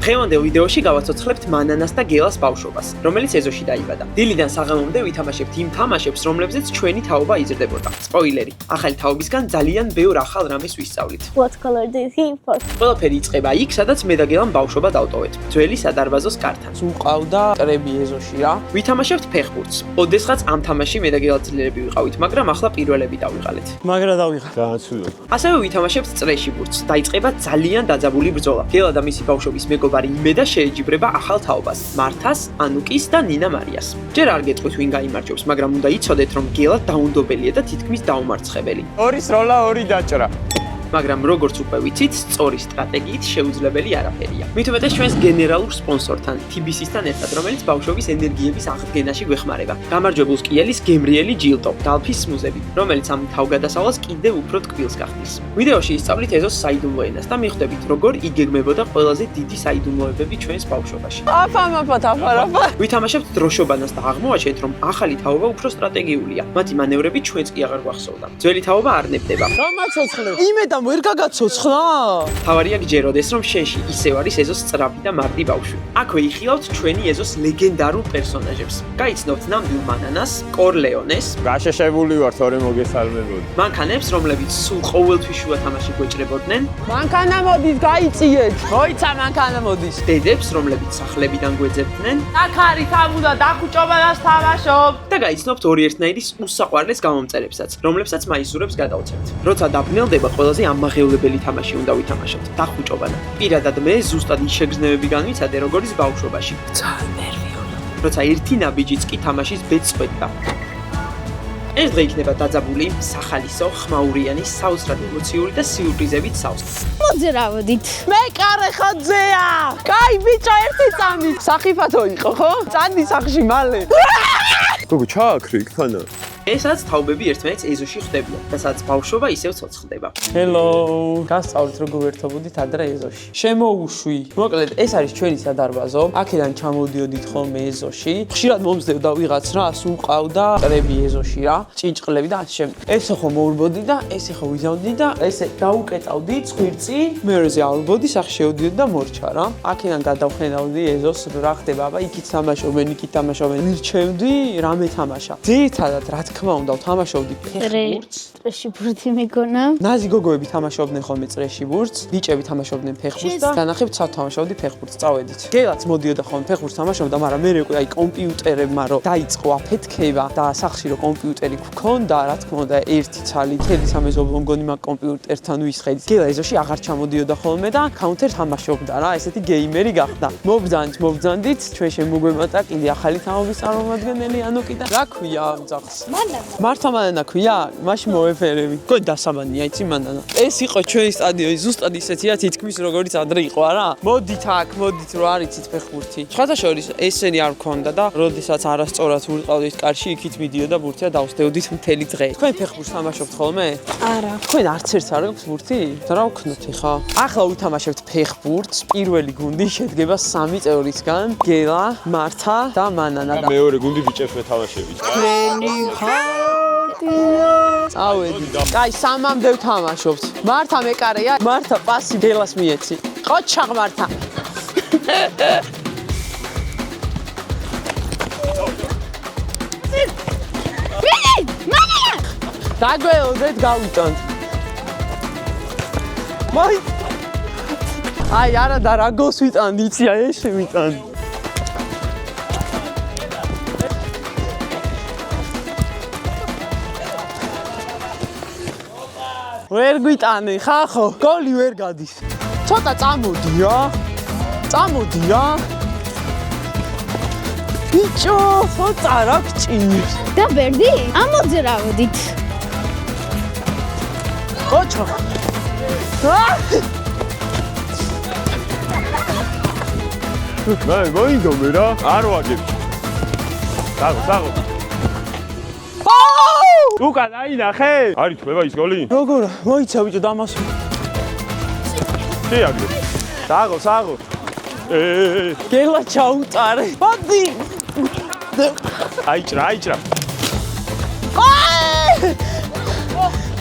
დღევანდელ ვიდეოში გავაცოცხლებთ მანანას და გელას ბავშვობას, რომელიც ეზოში დაიბადა. დილიდან საღამომდე ვითამაშებთ იმ თამაშებს, რომლებზეც ჩვენი თაობა იზრდებოდა. სპოილერი, ახალი თაობისგან ძალიან ბევრ ახალ რამეს ვისწავლით. What color did he put? ყველაფერი იწყება იქ, სადაც მე და გელამ ბავშვობა დავტოვეთ. ძველი სადარბაზოს კართან. უყავდა ტრები ეზოში რა. ვითამაშებთ ფეხბურთს. ოდესღაც ამ თამაში მე და გელა ძლიერები ვიყავით, მაგრამ ახლა პირველები დავიღალეთ. მაგრა დავიღალე. განაცვლიო. ასევე ვითამაშებთ წრეში ბურთს. დაიწყება ძალიან დაძაბული ბრძოლა. გელა და მისი ბავშვობის მეგობარი იმედა შეეჯიბრება ახალ თაობას, მართას, ანუკის და ნინა მარიას. ჯერ არ გეტყვით ვინ გაიმარჯვებს, მაგრამ უნდა იცოდეთ, რომ გელა დაუნდობელია და თითქმის დაუმარცხებელი. ორის როლა ორი დაჭრა. მაგრამ როგორც უკვე ვიცით, სწორი სტრატეგიით შეუძლებელი არაფერია. მით უმეტეს ჩვენს გენერალურ სპონსორთან, TBC-სთან ერთად, რომელიც ბავშვობის ენერგიების აღდგენაში გვეხმარება. გამარჯვებულს კი ელის გემრიელი ჯილდო, დალფის სმუზები, რომელიც ამ თავგადასავლას კიდევ უფრო ტკბილს გახდის. ვიდეოში ისწავლით ეზოს საიდუმლო ენას და მიხვდებით, როგორ იგეგმებოდა ყველაზე დიდი საიდუმლოებები ჩვენს ბავშვობაში. აფა. ვითამაშებთ დროშობანას და აღმოაჩენთ, რომ ახალი თაობა უფრო სტრატეგიულია. მათი მანევრები ჩვენს კი აღარ გვახსოვდა. ძველი თაობა არ ნებდება. გამაცოცხლებ. იმედამ ვერ გაგაცოცხლა? თავარია გჯეროდეს, რომ შეში ისევ არის ეზოს სწრაფი და მარდი ბავშვი. აქვე იხილავთ ჩვენი ეზოს ლეგენდარულ პერსონაჟებს. გაიცნობთ ნამდვილ მანანას, კორლეონეს, გაშეშებული ვარ, თორე მოგესალმებოდი. მანქანებს, რომლებიც სულ ყოველთვის შუა თამაში გვეჭრებოდნენ, მანქანა მოდის, გაიწიეთ. მოიცა მანქანა მოდის. დედებს, რომლებიც სახლებიდან გვეძებდნენ აქ არის ამუდა დახუჭობანას თამაშობ. და გაიცნობთ ორი ერთნაირის უსაყვარლეს გამომწერებსაც, რომლებსაც მაისურებს გადავცემთ. როცა დაბნელდება, ყველაზე ამაღელებელი თამაში უნდა ვითამაშოთ, დახუჭობანა. პირადად მე ზუსტად ის შეგრძნებები განვიცადე, როგორც ბავშვობაში. ძალიან ნერვიულია. როცა ერთი ნაბიჯიც კი თამაშის ბედს ხვედდა. ეს დღე იქნება დაძაბული, სახალისო, ხმაურიანი, საოცრად ემოციური და სიურპრიზებით სავსე. მოძრავდით. მე კარე ხოძეა. კაი ბიჭო ერთი წამი. სახიფათო იყო ხო? წანდი სახში მალე. გოგო ჩააქრი იქანა. ესაც თაობები ერთმანეთს ეზოში ხვდებიან და სადაც ბავშვობა ისევ ცოცხლდება. ჰელო. გასწავლით როგორ ერთობოდით ადრე ეზოში. შემოუშვი. მოკლედ ეს არის ჩვენი სადარბაზო. აქედან ჩამოდიოდით ხოლმე ეზოში. ხშირად მომზდევდა ვიღაც რას უყავდა ტრები ეზოში რა. ჭინჭყლები და ამ შემდეგ. ესე ხო მოურბოდი და ესე ხო ვიზავდი და ესე დაუკეტავდი ხვირწი. მეორეზე ავრბოდი, სახში შევდიოდი და მორჩა რა. აქედან გადავხედავდი ეზოს რა ხდება. აბა იქით თამაშობენ, იქით თამაშობენ. მირჩევდი რამე თამაშა. ძირითადად რა თქმა უნდა თამაშობდი ფეხბურთს. წრეში ბურთი მეგონა. ნაზი გოგოები თამაშობდნენ ხოლმე წრეში ბურთს, ბიჭები თამაშობდნენ ფეხბურთს და განახებ თამაშობდი ფეხბურთს, წავედით. გელაც მოდიოდა ხოლმე ფეხბურთს თამაშობდა, მაგრამ მე უკვე აი კომპიუტერებმა რო დაიწყო აფეთქება და სახში რო კომპიუტერი გქონდა, რა თქმა უნდა, ერთი ცალი, თელი სამეზობლო მგონი მაგ კომპიუტერთან ვისხედით. გელა ეზოში აღარ ჩამოდიოდა ხოლმე და counter თამაშობდა რა, ესეთი გეიმერი გახდა. მობრძანდით, ჩვენ შემოგვემატა კიდე ახალი თაობის წარმომადგენელი ანუკი და რა ქვია ამ ძაღლს? მართლა მანანა ქვია? მაშინ მოვეფერები. გონი დასამანია, იცი მანანა. ეს იყო ჩვენი სტადიონი, ზუსტად ისეთია თითქმის როგორც ადრე იყო არა? მოდით აქ, მოდით რო არიცით ფეხბურთი. სხვადასხვა ესენი არ მქონდა და როდესაც არასწორად ვიყავდით კარში, იქით მიდიოდა ბურთი და დავსდევდით მთელი დღე. თქვენ ფეხბურთს თამაშობთ ხოლმე? არა. თქვენ არც ერთს არ გაქვს ბურთი? რა ვქნოთ ხა? ახლა ვითამაშებთ ფეხბურთს. პირველი გუნდი შედგება 3 წევრისგან: გელა, მართა და მანანა და მეორე გუნდი ბიჭებს მეთამაშებით. წავედი. კაი, 3-მდე ვთამაშობთ. მართა მეკარეა, მართა პასი გელას მიეცი. ყოჩაღ მართა. დაგვეოდეთ გავიტანთ. მაი. აი არა და რა გოს ვიტანდი, იცი აი ეს შევიტანდი. ვერ გვიტანი ხახო, გოლი ვერ გადის. ცოტა წამოდია. ბიჭო, ცოტა რა გჭირს. და ბერდი? ამოძრავდით. ყოჩო. მე მოიგონე რა, არ ვაგებ. საღო. უკან აინახე? არის თქვა ის გოლი? როგორ? მოიცა ბიჭო დამასო. შეაგდე. საღო. გელა ჩაუტარე. მოდი. აიჭრა.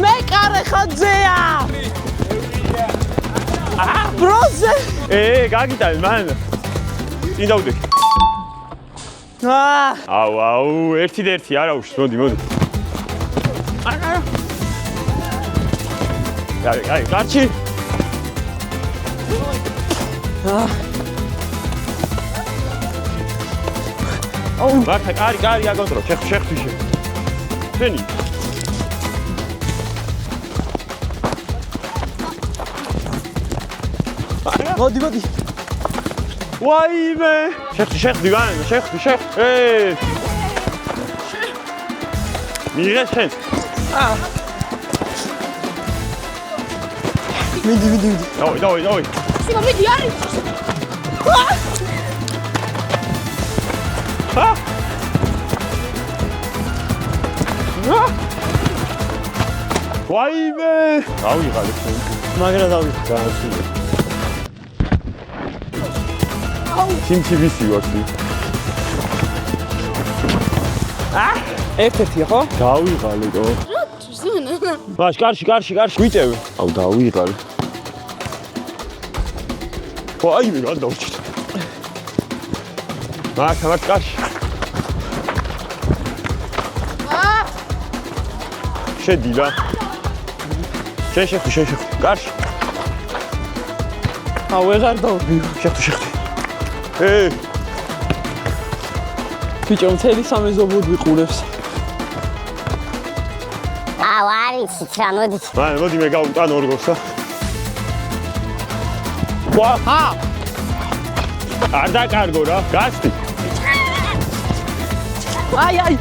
მე კარე ხოძეა. ბროზე. გაგიტანე მან. წინ დავდექი. აუ, ერთი და ერთი არა უშ, მოდი. არა. კაი, კარჩი. მართლა კარი აკონტროლ, შეხტი. შენი. მოდი. ვაიმე! შეხტი, ვაიმე, შეხტი. მიღე შენ. მიდი. დავი. სიმა მიდი არის. ვაიმე! დავიღალე შენ. მაგრა დავი. გაასული. TBC ვარ. ერთ-ერთია ხო? დავიღალე. მაშ კარში. გვიწევი. აუ დავიღალე. ვაიმე, გადავჭით. მართლა კარში. შედი რა. შეხტი. კარში. აუ ვეღარ დავდი. შეხტი. ბიჭო, მთელი სამეზობლოდ ვიყურებს. აუ არის რა მოდი. მოდი მე გავუტან ორგოს რა. არ დაკარგო რა, გასწი. აი.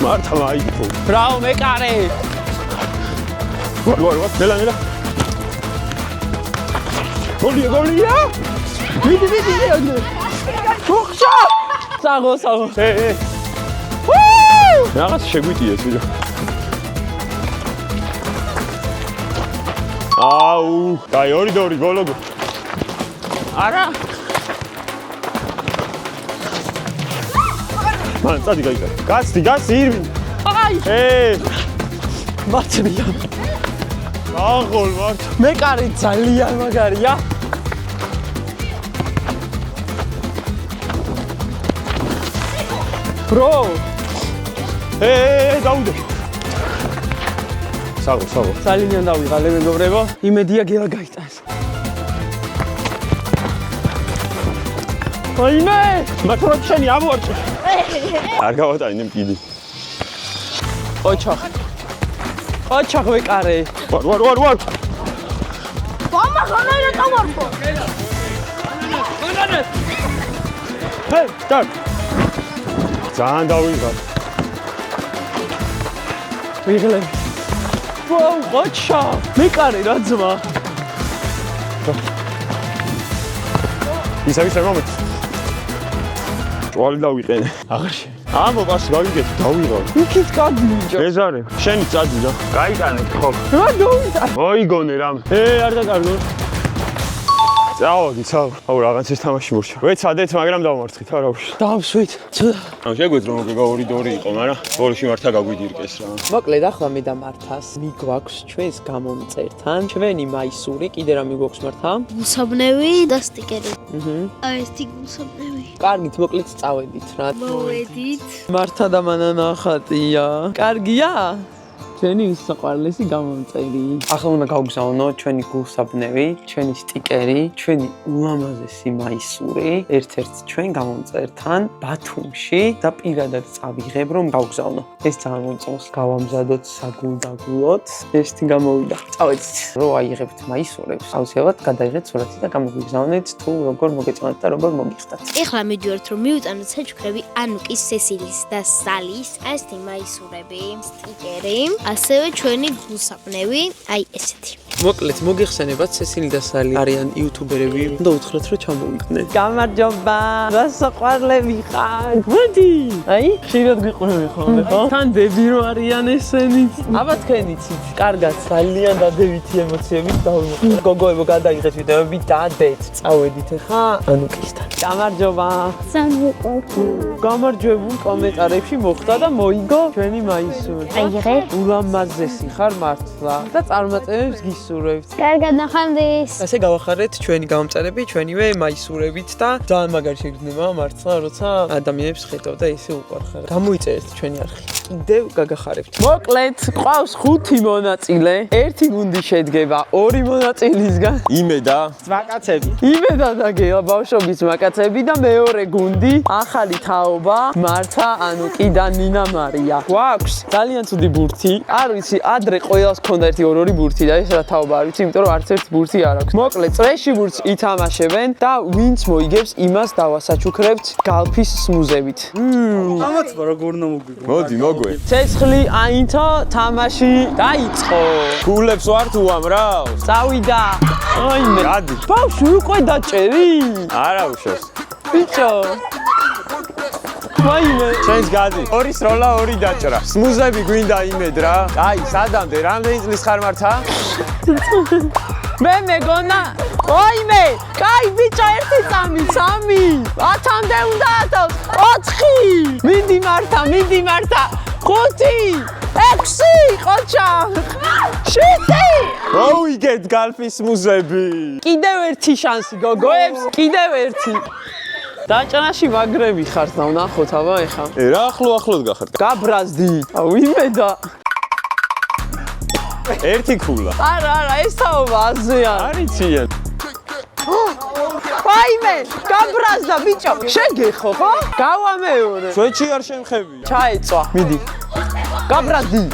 მართლა აიქო. ბრავო, მეკარე. ვარ, ნელა. გოლია. მიდი. ხოხშა. საღო. რაღაც შეგვიტიეს ვიდეო. აუ, კაი 2-2 გოლო. არა. მან წადი გაიგე. გასცი ირვინ. აი. მართლია. აღოლ მართ. მეკარი ძალიან მაგარია. ბრო. დაუდე. საღო. ძალიან დავიღალე მეგობრებო. იმედია გელა გაიტანს. ვაიმე! მართლა შენი ამოვარჭე. არ გავატანე კიდე. ოჩახ ვეკარე. ვარ. მამა ხანაირა დავარქო. დარ. ძალიან დავიღალე. ვიღლე. ვაუ, ოჩა. მეკარე რა ძმა. ისე მომეთ. ჭვალი დავიყენე. აღარში. ამობას გავიგეთ, დავიღალე. იქით გადმიჯო. ეზარე, შენი წადი რა. გაიტანე ხო. რა დავიტანე? მოიგონე რამე. არ დაკარგო. წავაგი. აუ რაღაც ეს თამაში მორჩა. ვეცადეთ, მაგრამ დავმარცხით არა უშ. დავსვით. აუ შეგვეძრო მოგა 2-2 იყო, მაგრამ ბოლოში მართლა გაგვიდირკეს რა. მოკლედ ახლა მე და მართას მიგვაქვს ჩვენს გამომწერთან ჩვენი მაისური, კიდე რა მიგვაქვს მართა? გულსაბნევი და სტიკერი. აი ეს გულსაბნევი. კარგით, მოკლედ წავედით რა. მოვედით. მართა და მანანა ხატია. კარგია? ჩვენი უსაყვარლესი გამომწერი. ახლა უნდა გავგზავნო ჩვენი გულსაბნევი, ჩვენი სტიკერი, ჩვენი ულამაზესი მაისური, ერთ-ერთ ჩვენ გამომწერთან ბათუმში და პირადად წავიღებ რომ გავგზავნო. ეს ძალიან მომწონს. გავამზადოთ საგულდაგულოდ. ერთი გამოვიდა. წავედით. რო აიღებთ მაისურებს, აუცილებლად გადაიღეთ სურათი და გამოგვიგზავნეთ თუ როგორ მოგეწონათ და როგორ მოგიხდათ. ეხლა მიდივართ რომ მივიტანოთ საჩუქრები ანუკის, სესილის და სალის, ასეთი მაისურები, სტიკერი. ასევე ჩვენი გულსაბნევი, აი ესეთი. მოკლედ მოგიხსენებათ სესილი და სალი არიან იუთუბერები. უნდა უთხრათ რომ ჩამოვიდნენ. გამარჯობა. გასაყვარლები ხარ. მოდი. აი, ხშირად გიყურები ხოლმე, ხო? თან დები რო არიან ესენიც. აბა თქვენ იცით, კარგად ძალიან დადებითი ემოციებით დავიმოხდა. გოგოებო გადაიღეთ ვიდეოები და დეთ. წავედით ხა ანუკისთან. გამარჯობა. გამარჯვებულ კომენტარებში მოხდა და მოიგო ჩვენი მაისური. აიღე. ულამაზესი ხარ მართლა და წარმატებებს გისურვებ. მაისურებთ. კარგად ნახამდის. ასე გავახარეთ ჩვენი გამომწერები, ჩვენივე მაისურებით და ძალიან მაგარი შეგრძნება მართლა, როცა ადამიანებს ხედავ და ესე უყარხარ. გამოიწერეთ ჩვენი არხი. კიდევ გაგახარებთ. მოკლედ, ყავს 5 მონაწილე, 1 გუნდი შედგება 2 მონაწილისგან. იმედა ძვაკაცები. იმედა და გელა ბავშვობის მაკაცები და მეორე გუნდი ახალი თაობა მართა ანუკი და ნინა მარია. გვაქვს ძალიან ცუდი ბურთი. არ ვიცი, ადრე ყველას ქონდა ერთი ორ-ორი ბურთი და ეს რა თაობა არ ვიცი, იმიტომ რომ არც ერთ ბურთი არ აქვს. მოკლედ, წრეში ბურთს ითამაშებენ და ვინც მოიგებს, იმას დავასაჩუქრებთ გალფის სმუზებით. ამათ როგორ ნომოგვიგო. მოდი, მოგვე. ცეცხლი აინთო თამაში დაიწყო. გულებს ვართ უამრავ. წავიდა. აიმე. გადი. ბავშვი უკვე დაჭერი? არა უშავს. ბიჭო. მაიმე. ჩვენს გადი. ორი სროლა, ორი დაჭრა. სმუზები გვინდა იმედ რა. აი, სადამდე რამდენი წლის ხარ მართა? მე მეგონა ოიმე, კაი ბიჭო, 1 წამი, 3. 10-მდე უნდა ათავს. 4. მინდი მართა, 5, 6, ყოჩა. 7. მოიგეთ გალფის სმუზები. კიდევ ერთი შანსი გოგოებს, კიდევ ერთი. დაჭრაში მაგრები ხართ და ვნახოთ აბა ეხა. რა ახლო გახართ? გაბრაზდი. ვინმე და ერთი ქულა. არა, ეს თაობა აზეა. არიციან. ვაიმე, გაბრაზდა ბიჭო. შეგეხო, ხო? გავამეორე. ჩვენში არ შემხებია. ჩაეწვა, მიდი. გაბრაზდი.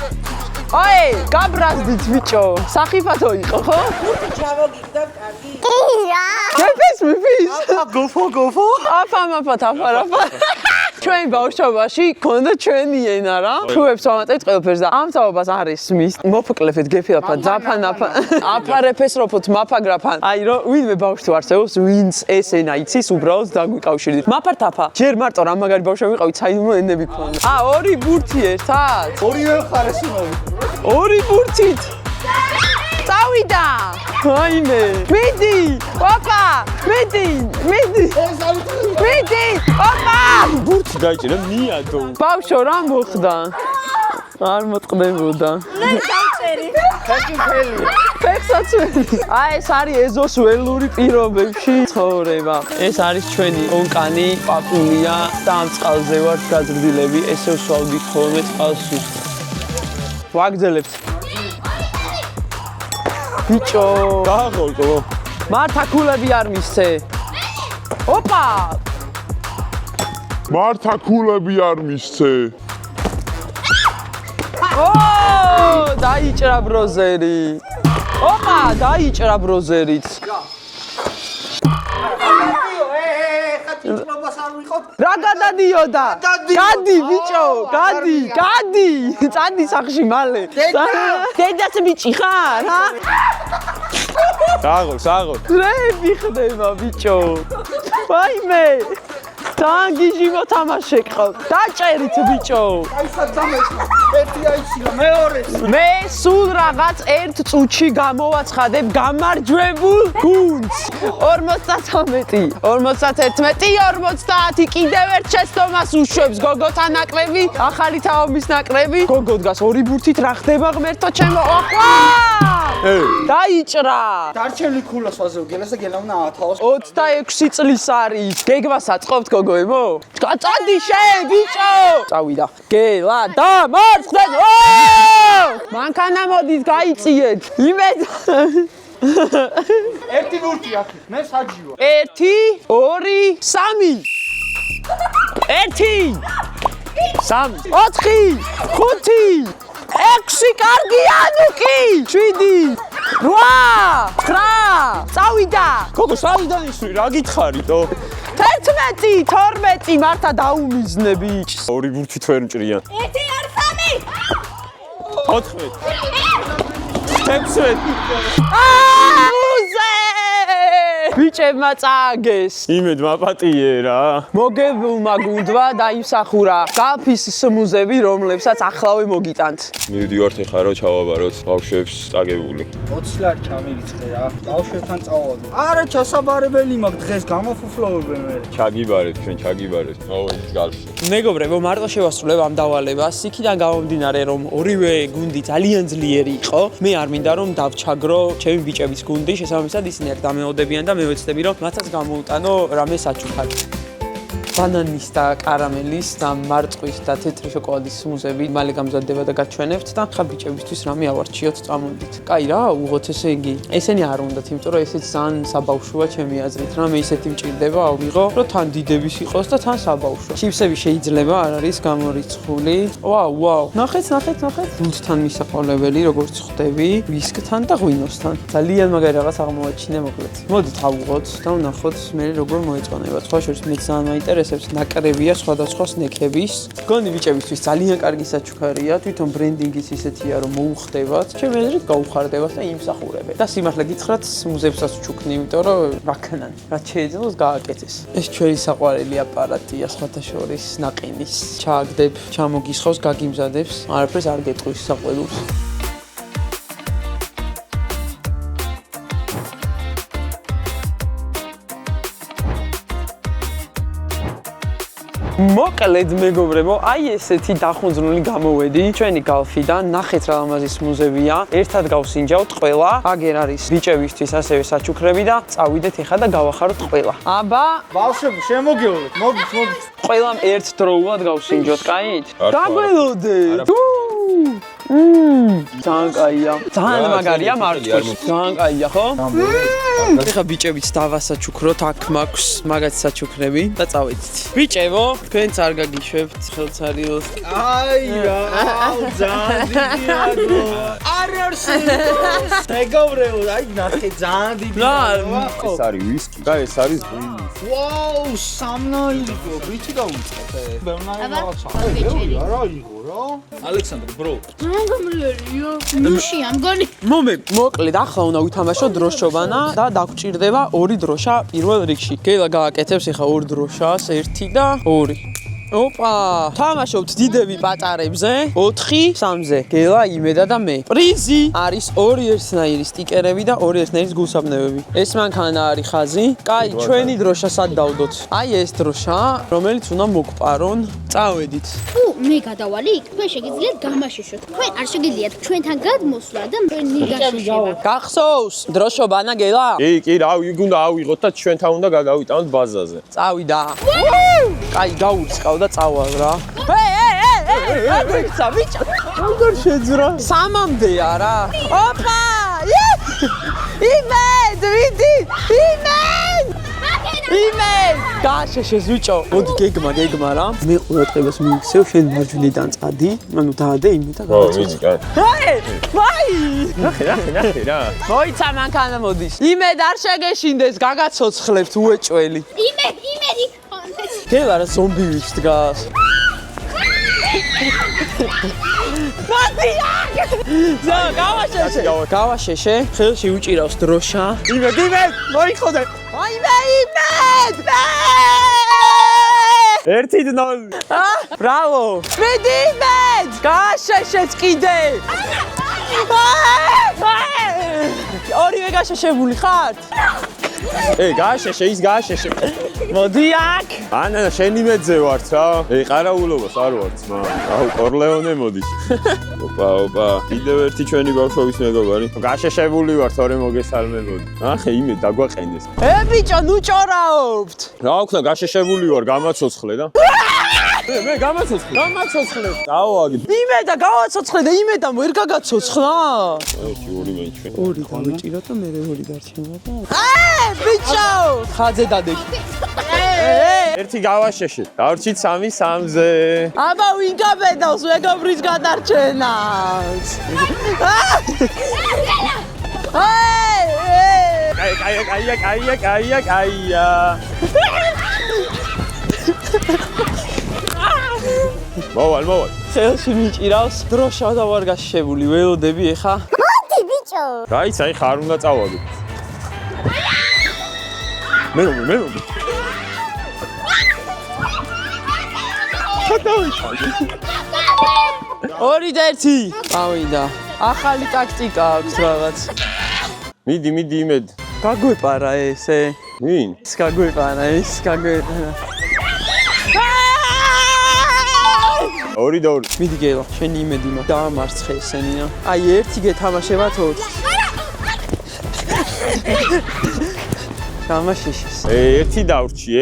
აი, გაბრაზდით ბიჭო. სახიფათო იყო, ხო? გეფეს მიფის. გოფო. აფა, თაფარაფა. ჩვენი ბავშვობაში ქონდა ჩვენი ენა რა. ფუებს ვამატებთ ყველაფერს და ამ თაობას არ ისმის. მოფკლებთ გეფილაფა, ძაფანაფა. აფარეფესროფოთ მაფაგრაფან. აი რომ ვინმე ბავშვი თუ არსებობს, ვინც ეს ენა იცის, უბრალოდ დაგვიკავშირდით. მაფართაფა. ჯერ მარტო რა მაგარი ბავშვი ვიყავით, საიდუმლო ენები ქონდა. 2 ბურთი ერთად. ორივე მხარეს უნდა. 2 ბურთით. წავიდა. აიმე. მიდი. ოპა. მიდი. ოპა. ბურთი დაიჭირა მიადო. ბავშვო რა მოხდა? არ მოტყდებოდა. ფეხსაცმელი. აი ეს არის ეზოს ველური პირობებში ცხოვრება. ეს არის ჩვენი ონკანი, პაპულია და ამ წყალზე ვართ გაზრდილები. ესე ვსვავდით ხოლმე წყალს სუსტ. ვაგზელებთ. ბიჭო, გააღოლტო. მართა ქულები არ მისცე. ოპა! მართა ქულები არ მისცე. ო, დაიჭრა ბროზერი. ოპა, დაიჭრა ბროზერიც. რა გადადიოდა? გადი ბიჭო, გადი. წადი სახში მალე. დედაც ბიჭი ხარ, ჰა? საღოლ. რები ხდება ბიჭო. ვაიმე. თან გიჟი მოთამაშე ყავ. დაჭერით ბიჭო. ერთი აიცილა, მეორეს. მე სულ რაღაც 1 წუთში გამოვაცხადებ გამარჯვებულ გუნდს. 53, 51, 50 კიდევ ერთ შეცდომას უშვებს გოგოთა ნაკრები, ახალი თაობის ნაკრები. გოგო დგას 2 ბურთით, რა ხდება ღმერთო ჩემო? ახლა! დაიჭრა. დარჩენილი ქულას ვაზევ გელას და გელა უნდა ათავს. 26 წლის არის. გეგმას აწყობთ გოგოებო? წადი შენ ბიჭო. წავიდა. გელა და მარცხნივ. მანქანა მოდით გაიწიეთ. იმედ. ერთი ბურთი აქ. მე საჯიო. 1, 2, 3. 1, 3, 4, 5, 6 კარგი ანუკი. 7, 8, 9. წავიდა. გოგო, საიდან ისვრი? რა გითხარითო? 11, 12 მართა დაუმიზნე ბიჭს. 2 ბურთი თვერ მჭრიან. 1 არ 3. 14. 16. მუზე! ბიჭებმა წააგეს. იმედ მაპატიე რა. მოგებულმა გუნდმა დაიმსახურა გალფის სმუზები, რომლებსაც ახლავე მოგიტანთ. მივდივართ ეხლა რა ჩავაბაროთ ბავშვებს წაგებული. 20 ლარი ჩამივიწყე რა. ბავშვებთან წავადო. არა ჩასაბარებელი მაქვს დღეს გამოფუფლოვებენ მე. ჩაგიბარეთ ჩვენ ჩაგიბარეთ. მოვიდეთ გალში. მეგობრებო, მარტო შევასრულებ ამ დავალებას. იქიდან გამომდინარე, რომ ორივე გუნდი ძალიან ძლიერი იყო. მე არ მინდა რომ დავჩაგრო ჩემი ბიჭების გუნდი, შესაბამისად ისინი აქ დამეოდებიან და მე ვეცდები რომ მათაც გამოუტანო რამე საჩუქარი. ბანანის და კარამელის და მარწყვის და თეთრი შოკოლადის სმუზები მალე გამზადდება და გაჩვენებთ და ხა ბიჭებისთვის რამე ავარჩიოთ, წამოდით. კაი რა, უღოთ ესე იგი. ესენი არ უნდათ, იმიტომ რომ ესეც ძალიან საბავშვოა ჩემი აზრით. რამე ისეთი მჭირდება ავიღო, რომ თან დიდების იყოს და თან საბავშვო. ჩიფსები შეიძლება არ არის გამორიცხული. ვაუ. ნახეთ. გუნდთან მისაყოლებელი, როგორც ხვდები, ვისკთან და ღვინოსთან. ძალიან მაგარი რაღაც აღმოაჩინე მოკლედ. მოდით ავუღოთ და ვნახოთ მე როგორ მოეწონება. სხვა შორის მე ძალიან მაინტერესებს. ნაკრებია სხვადასხვა სნექების. გონი ბიჭებისთვის ძალიან კარგი საჩუქარია, თვითონ ბრენდინგიც ისეთია, რომ მოუხდებათ. ჩემი აზრით გაუხარდებათ და იმსახურებენ. და სიმართლე გითხრათ, სმუზებსაც ვჩუქნი, იმიტომ რომ რაკანან, რაც შეეძლოს გააკეთეს. ეს ჩვენი საყვარელი აპარატია, სხვათა შორის ნაყინის. ჩააგდებ, ჩამოგისხავს, გაგიმზადებს, არაფერს არ გეტყვის საყვედურს. მოკლედ მეგობრებო, აი ესეთი დახუნძრული გამოვედი ჩვენი გალფიდან. ნახეთ რა ლამაზი სმუზებია. ერთად გავსინჯავთ ყველა. აგერ არის ბიჭებისთვის ასევე საჩუქრები და წავიდეთ ეხლა და გავახაროთ ყველა. აბა, ბავშვები შემოგივლეთ. მოგით. ყველამ ერთდროულად გავსინჯოთ, კაით? არ დაგველოდეთ. ძალიან კაია. ძალიან მაგარია მარცხი. ძალიან კაია, ხო? ეხლა ბიჭებიც დავასაჩუქროთ, აქ მაქვს მაგათი საჩუქრები და წავედით. ბიჭებო, თქვენც არ გაგიშვებთ ხელცარიოს. აი რა, ძალიან დიდი აგო. არ არსებობს. მეგობრებო, აი ნახე ძალიან დიდი აგო. ეს არის ვისკი და ეს არის ღვინო. ვაუ, სამნაირგო, ბიჭი დაუწყეთე. ბერნარი აბა, რაღაცა. ბიჭი. არა იყო რა. ალექსანდრე, ბრო. გამრიელია. ნუში ამგონი. მოკლედ ახლა უნდა ვითამაშოთ დროშობანა და დაგვჭირდება ორი დროშა პირველ რიგში. გელა გააკეთებს ეხლა ორ დროშას, 1 და 2. ოპა! თამაშობთ დიდები პატარებზე, 4-3-ზე. გელა, იმედა და მე. პრიზი არის 2 ერთნაირი სტიკერები და 2 ერთნაირი გულსაბნევები. ეს მანქანა არის ხაზი. კაი, ჩვენი დროშა სად დავდოთ? აი ეს დროშა, რომელიც უნდა მოგპარონ. წავედით. თუ მე გადავალი იქ, თქვენ შეგიძლიათ გამაშიშოთ. თქვენ არ შეგიძლიათ ჩვენთან გადმოსვლა და თქვენი გაშიშება. გახსოვს? დროშობანა გელა? კი, რა, იქ უნდა ავიღოთ და ჩვენთან უნდა გადავიტანოთ ბაზაზე. წავიდა. კაი, გაურწყავ და წავალ რა. აგრიქცა ბიჭო. როგორ შეძრა? 3-მდეა რა. ოპა! იმედ, ვიდი! იმედ! გააშეშეს ბიჭო. მოდი გეგმა რა. მე ყურადღებას მიიქცევ შენ მარჯვნიდან წადი, ანუ დაადე იმედა გავაცოცხლე. ვაი! ნახე რა. მოიცა მანქანა მოდის. იმედ არ შეგეშინდეს, გაგაცოცხლებთ უეჭველი. იმედ. გელა რა ზომბი ვიქს დგას. გავაშეშე, ხელში უჭირავს დროშა. იმედ, მოიხოდე. იმედ! 1-0. ბრავო! იმედ! გააშეშეთ კიდე. ორივე გაშეშებული ხართ? გააშეშე, ის გააშეშე. მოდი აქ. ანა, შენ იმედზე ვართ რა. ყარაულობას არ ვართ, აუ, კორლეონე მოდის. ოპა. კიდევ ერთი ჩვენი ბავშვობის მეგობარი. გაშეშებული ვართ, თორე მოგესალმებოდი. ახე, იმედ დაგვაყენდეს. ბიჭო, ნუ ჭორაობთ. რა ვქნა, გაშეშებული ვარ, გამაცოცხლე და. მე გამაცოცხლე. დავაგდ. იმედა გავაცოცხლე და იმედა ვერ გაგაცოცხლა. 2 მე ჩვენ. 2 დავიჭირა და მე 2 დარჩება და. ბიჭო! ხაძე დადექი. 1 გავაშეშე. დავრჩით 3-3-ზე. აბა ვინ გაბედავს მეგობრის გადარჩენას? კაია. მოვალ. ხელში მიჭირავს დროშა და ვარ გაშებული. ველოდები ეხა. მოდი ბიჭო. რაიც, აი ხარ უნდა წავაგო. მე. ორი და ერთი. ავიდა. ახალი ტაქტიკა აქვს რაღაც. მიდი იმედ. გაგვეპარა ესე. ვინ? ეს გაგვეპარა. ორი და ორი. მიდი გელა, შენი იმედი მაქვს. დაამარცხე ესენია. აი ერთი გეთამაშებათ 4. გამაშიშის. ერთი დავრჩი.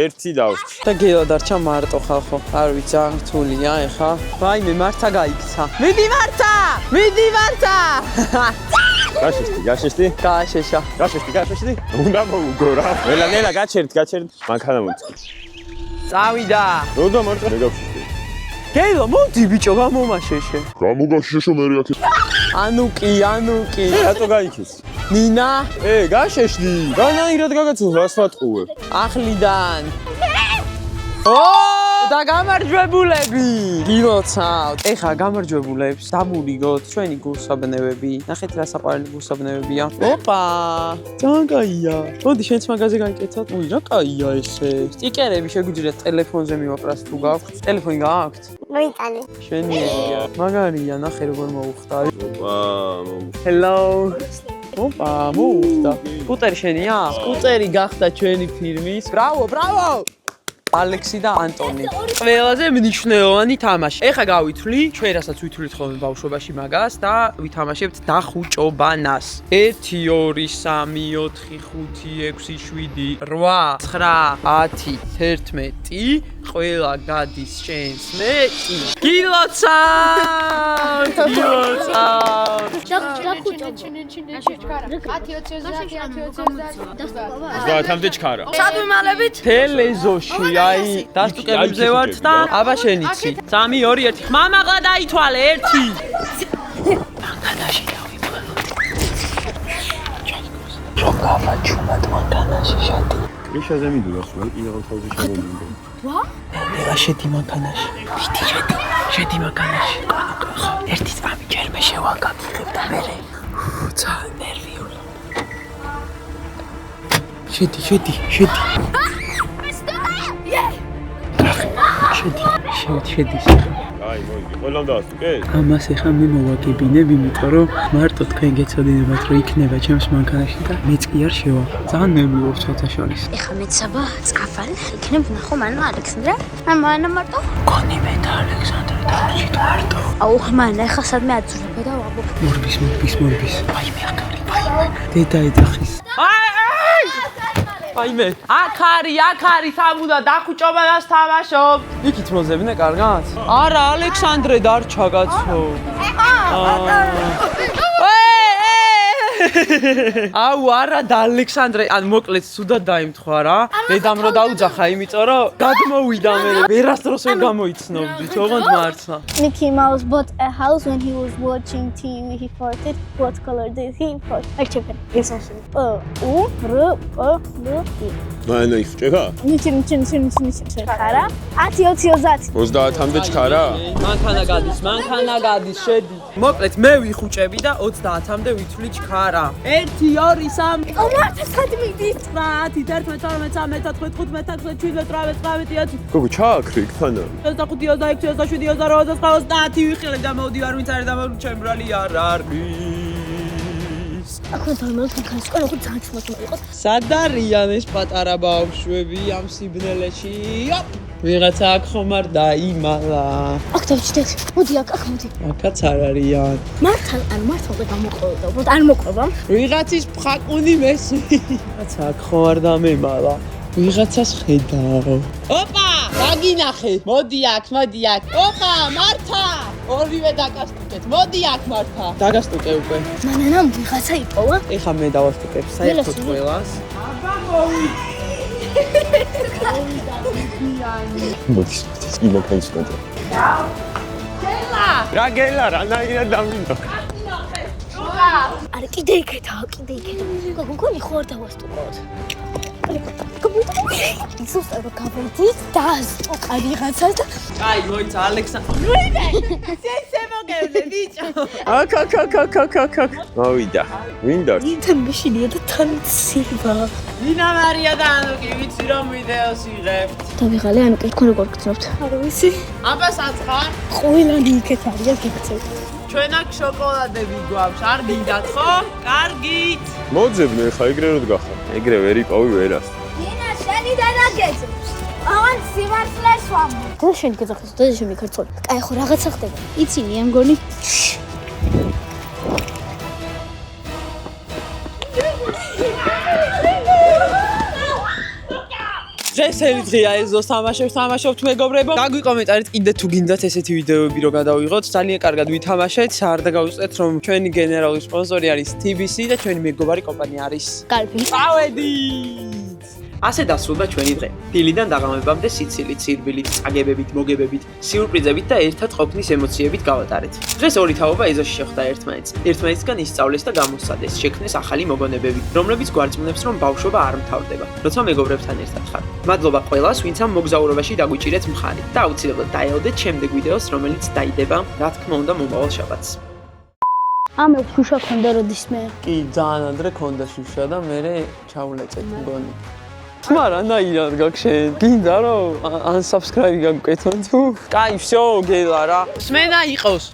და გელა დარჩა მარტო ხალხო. არ ვიცი, ძალიან რთულია ეხა. ვაიმე, მართა გაიქცა. მიდი მართა! გაშეშტი? გააშეშა. უნდა მოუგო რა. ნელა გაჩერდ. მანქანა მოწყი. წავიდა. როდა მარტო მე გავშიშე. გელა, მოდი ბიჭო, გამომაშეშე. გამოგაშიშო მე რეაქცია. ანუკი. რატო გაიქეს? ნინა, გაშეშდი. განაირად გაგაცო რას ვატყუე. ახლიდან. და გამარჯვებულები. გილოცავთ. ეხა გამარჯვებულებს დამურიგოთ ჩვენი გულსაბნევები. ნახეთ რა საყვარელი გულსაბნევებია. ოპა! ძალიან კაია. მოდი შენც მაგაზე გაიკეთოთ. უი, რა კაია ესე. სტიკერები შეგვიძლია ტელეფონზე მივაპრას თუ გაქვთ. ტელეფონი გაქვთ? მოიტანე. შენია. მაგარია, ნახე როგორ მოუხდა. ოპა. Hello. ოპა, მოუხდა. სკუტერი შენია? სკუტერი გახდა ჩვენი ფირმის. ბრავო! ალექსი და ანტონი. ყველაზე მნიშვნელოვანი თამაში. ეხა გავითვლი, ჩვენ რასაც ვითვლით ხოლმე ბავშვობაში მაგას და ვითამაშებთ დახუჭობანას. 1 2 3 4 5 6 7 8 9 10 11 ყველა გადის შენს მეტი. გილოცავთ! ზღათამდე ჩქარა. თელეზოში აი დასტუკებზე ვართ და აბა შენიცი 3 2 1 მამაღლა დაითვალე 1 მანქანაში დავიწყებოთ ჩოგავა ჩუმად მანქანაში შედი რიშაზე მიდურას რა კიდევ თავზე შემომინდა რა შედი მანქანაში შედი მანქანაში ხო ერთი წამი ჯერმე შევაგაგიხებ და მე ცა ნერვიული შედი შედი აი მოიგი ყველამ დაასტუკე ამას ეხა მე მოვაგებინებ იმიტომ რომ მარტო თქვენ გეცოდინებათ რომ იქნება ჩემს მანქანაში და მეც კი არ შევა ძალიან ნერვიულობ ცოტა შორის ეხა მეც საბა წკაფალი იქნებ ნახო მანო ალექსანდრე მანა მარტო გონი მე და ალექსანდრე დავჭით მარტო აუ ხმანა ეხა სადმე აძურებე და ვაბობ მორბის აი მე აკარი დედა ეძახის აიმე აქ არის სამუდა დახუჭობანას თამაშობ იქით მოძებნე კარგად არა ალექსანდრე დარჩა კაცო აუ არა და ალექსანდრე ან მოკლედ სუდად დაიმთხვა რა დედამ რო დაუძახა იმიტომ რომ გადმოვიდა მე ვერასდროს ვერ გამოიცნობდით ოღონდ მარცხა Mickey Mouse bought a house when he was watching TV. He farted. What color did he fart? Actually, it's also მანა იხჭება ხარა 10-20 30-მდე ჩქარა მანქანა გადის შედი მოკლედ მე ვიხუჭები და 30-მდე ვითვლი ჩქარა 1 2 3 მართა სად მიდით 9 11 12 13 14 15 16 17 18 19 20 გოგო ჩააქრე იქანა 25 26 27 28 29 ვიხილე და მოვდი არ ვინც არის და მე ჩემბრალი არ არის ახლა დამალთ იქას ყველა ხო ძალიან ჩუმად იყო სად არიან ეს პატარა ბავშვები ამ სიბნელეში ვიღაცა აქ ხომ არ დაიმალა აქ დავჭდეთ მოდი აქ მოდი აქაც არ არიან მართა უკვე გამოყოლდა უბრალოდ არ მოყვება ვიღაცის ფხაკუნი მესი ვიღაცა აქ ხომ არ დამემალა ვიღაცას ხედავ ოპა დაგინახე მოდი აქ ოპა მართა ორივე დაგასტუკეთ მოდი აქ მართა დაგასტუკე უკვე ნანა ვიღაცა იპოვა ეხა მე დავასტუკებ საერთოდ ყველას აბა მოდი იმაქაც მოდი რა გელა რანაირად დამინდა არა კიდე იქეთა გოგონი ხო არ დავასტუკოთ ისუსტა რომ გავედი და სტოკა ვიღაცას და აი, მოიცა ალექსანდრე. აკ. მოვიდა. ვინ დარჩა? თან მეშინია და თან ცივა. ვინა მარია და ანუკი, ვიცი რომ ვიდეოს ვიღებთ. დავიღალე ანუკი თქვენ როგორ გწნობთ? არ ვიცი. აბა საწყარ? ყველანი იქეთ არის გიქცევთ. ჩვენ აქ შოკოლადები გვაქვს, არ გინდათ ხო? კარგით. მოძებნე ხა ეგრე რომ დგახარ. ეგრე ვერ იპოვი ვერას. დინა შენი დანაგეცებს. აღარ სიმართლეს ვამბობ. და შენ გეძახეს და შენ მიქარცოლ. კაი ხო რაღაცა ხდება. იცინი ამ გონი? დღეს ელი დღეა ეზო თამაშობთ მეგობრებო. დაგვიკომენტარით კიდე თუ გინდათ ესეთი ვიდეოები რომ გადავიღოთ. ძალიან კარგად ვითამაშეთ. არ დაგავიწყეთ რომ ჩვენი გენერალური სპონსორი არის TBC და ჩვენი მეგობარი კომპანია არის კალპი. წავედით. ასე დასრულდა ჩვენი დღე. დილიდან დაღამებამდე სიცილით, სირბილით, წაგებებით, მოგებებით, სიურპრიზებით და ერთად ყოფნის ემოციებით გავატარეთ. დღეს ორი თაობა ეზოში შეხვდა ერთმანეთს. ერთმანეთისგან ისწავლეს და გამოსცადეს, შექმნეს ახალი მოგონებები, რომლებიც გვარწმუნებს, რომ ბავშვობა არ მთავრდება, როცა მეგობრებთან ერთად ხარ. მადლობა ყველას, ვინც ამ მოგზაურობაში დაგვიჭირეთ მხარი და აუცილებლად დაელოდეთ შემდეგ ვიდეოს, რომელიც დაიდება, რა თქმა უნდა, მომავალ შაბათს. ამ შუშა ქონდა როდისმე. კი, ძალიან ადრე ქონდა შუშა და მე ჩავლეწეთ მგონი. მაგრამ გაგშენ. გინდა რომ unsubscribe გაგკეთონ თუ? კაი, всё, გელა რა. სმენა იყოს.